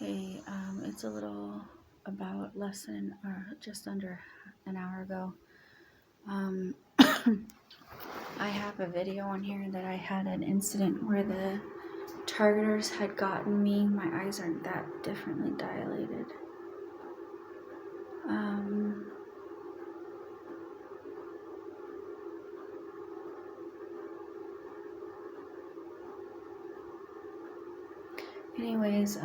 Hey, it's a little about less than or just under an hour ago. Um, I have a video on here that I had an incident where the targeters had gotten me. My eyes aren't that differently dilated. Um, anyways,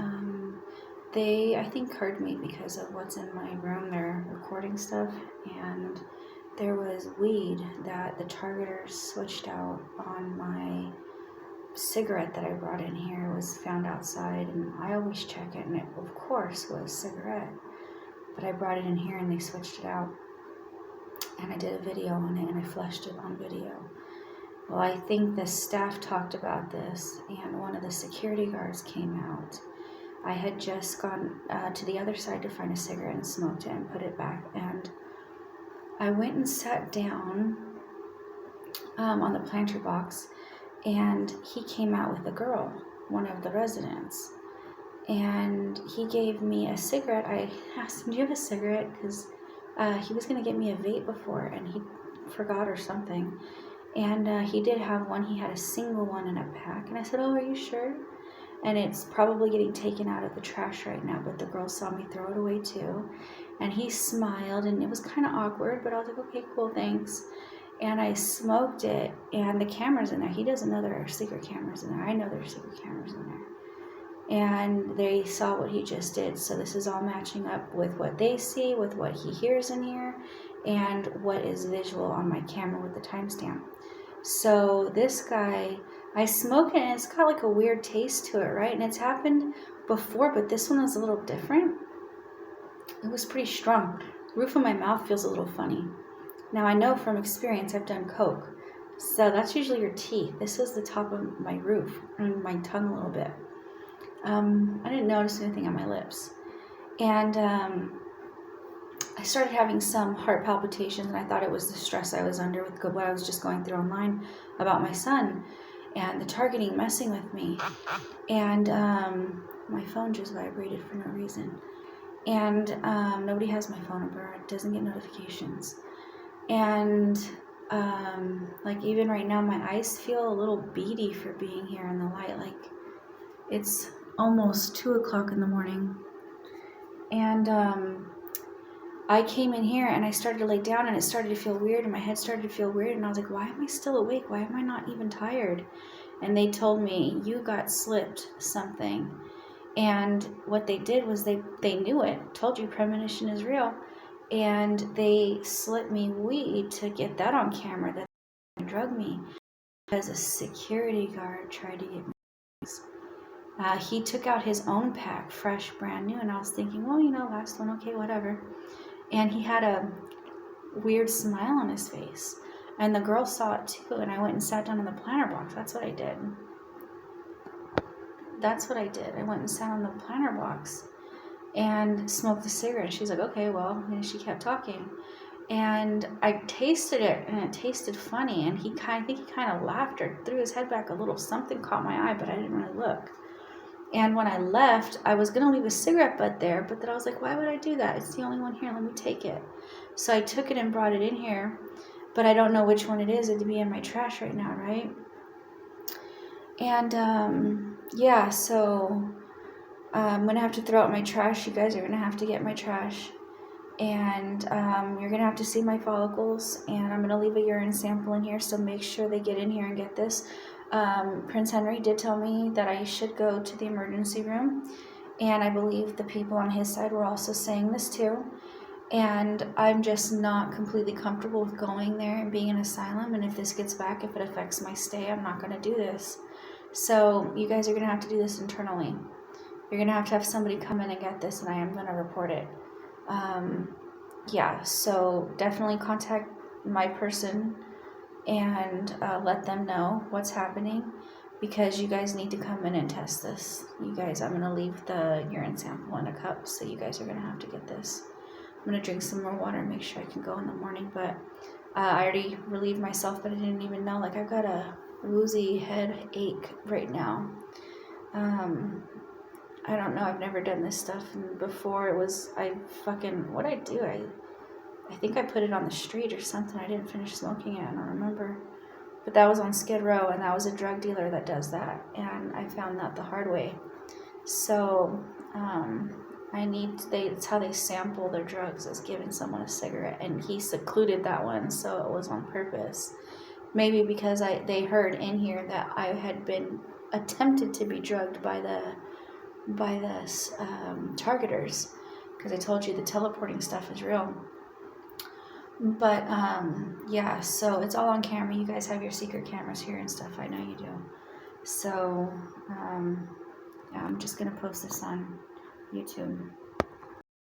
they, I think, carded me because of what's in my room. They're recording stuff, and there was weed that the targeters switched out on my cigarette that I brought in here. Was found outside, and I always check it, and it of course was cigarette, but I brought it in here and they switched it out, and I did a video on it and I flashed it on video. Well, I think the staff talked about this, and one of the security guards came out. I had just gone to the other side to find a cigarette and smoked it and put it back, and I went and sat down on the planter box, and he came out with a girl, one of the residents, and he gave me a cigarette. I asked him, do you have a cigarette? Because he was going to get me a vape before, and he forgot or something. And he did have one. He had a single one in a pack. And I said, oh, are you sure? And it's probably getting taken out of the trash right now, but the girl saw me throw it away too. And he smiled, and it was kind of awkward, but I was like, okay, cool, thanks. And I smoked it, and the camera's in there. He doesn't know there are secret cameras in there. I know there's secret cameras in there. And they saw what he just did. So this is all matching up with what they see, with what he hears in here, and what is visual on my camera with the timestamp. So this guy, I smoke it, and it's got like a weird taste to it, right? And it's happened before, but this one was a little different. It was pretty strong. The roof of my mouth feels a little funny. Now I know from experience, I've done coke, so that's usually your teeth. This was the top of my roof and my tongue a little bit. I didn't notice anything on my lips. And I started having some heart palpitations, and I thought it was the stress I was under with what I was just going through online about my son and the targeting messing with me. And my phone just vibrated for no reason. And nobody has my phone number. It doesn't get notifications. And like even right now, my eyes feel a little beady for being here in the light. Like it's almost 2 o'clock in the morning, and I came in here and I started to lay down, and it started to feel weird, and my head started to feel weird, and I was like, why am I still awake? Why am I not even tired? And they told me, you got slipped something. And what they did was they knew it, told you premonition is real, and they slipped me weed to get that on camera, that they drugged me, because a security guard tried to get me. He took out his own pack, fresh, brand new, and I was thinking, well, last one, okay, whatever. And he had a weird smile on his face, and the girl saw it too, and I went and sat down in the planter box. That's what I did. I went and sat on the planter box and smoked the cigarette. She's like, okay, well, and she kept talking. And I tasted it, and it tasted funny, and I think he kind of laughed or threw his head back a little. Something caught my eye, but I didn't really look. And when I left, I was going to leave a cigarette butt there, but then I was like, why would I do that? It's the only one here. Let me take it. So I took it and brought it in here, but I don't know which one it is. It'd be in my trash right now, right? And yeah, so I'm going to have to throw out my trash. You guys are going to have to get my trash. And you're going to have to see my follicles, and I'm going to leave a urine sample in here, so make sure they get in here and get this. Prince Henry did tell me that I should go to the emergency room, and I believe the people on his side were also saying this too. And I'm just not completely comfortable with going there and being in asylum, and if this gets back, if it affects my stay, I'm not going to do this. So you guys are going to have to do this internally. You're going to have somebody come in and get this, and I am going to report it. Yeah, so definitely contact my person and let them know what's happening, because you guys need to come in and test this. You guys, I'm going to leave the urine sample in a cup, so you guys are going to have to get this. I'm going to drink some more water and make sure I can go in the morning, but I already relieved myself, but I didn't even know. Like, I've got a woozy headache right now. I don't know. I've never done this stuff before. It was what I do? I think I put it on the street or something. I didn't finish smoking it. I don't remember. But that was on Skid Row, and that was a drug dealer that does that, and I found that the hard way. So it's how they sample their drugs, is giving someone a cigarette, and he secluded that one, so it was on purpose. Maybe because they heard in here that I had been attempted to be drugged by the targeters, because I told you the teleporting stuff is real. But yeah, so it's all on camera. You guys have your secret cameras here and stuff. I know you do. So yeah, I'm just gonna post this on YouTube.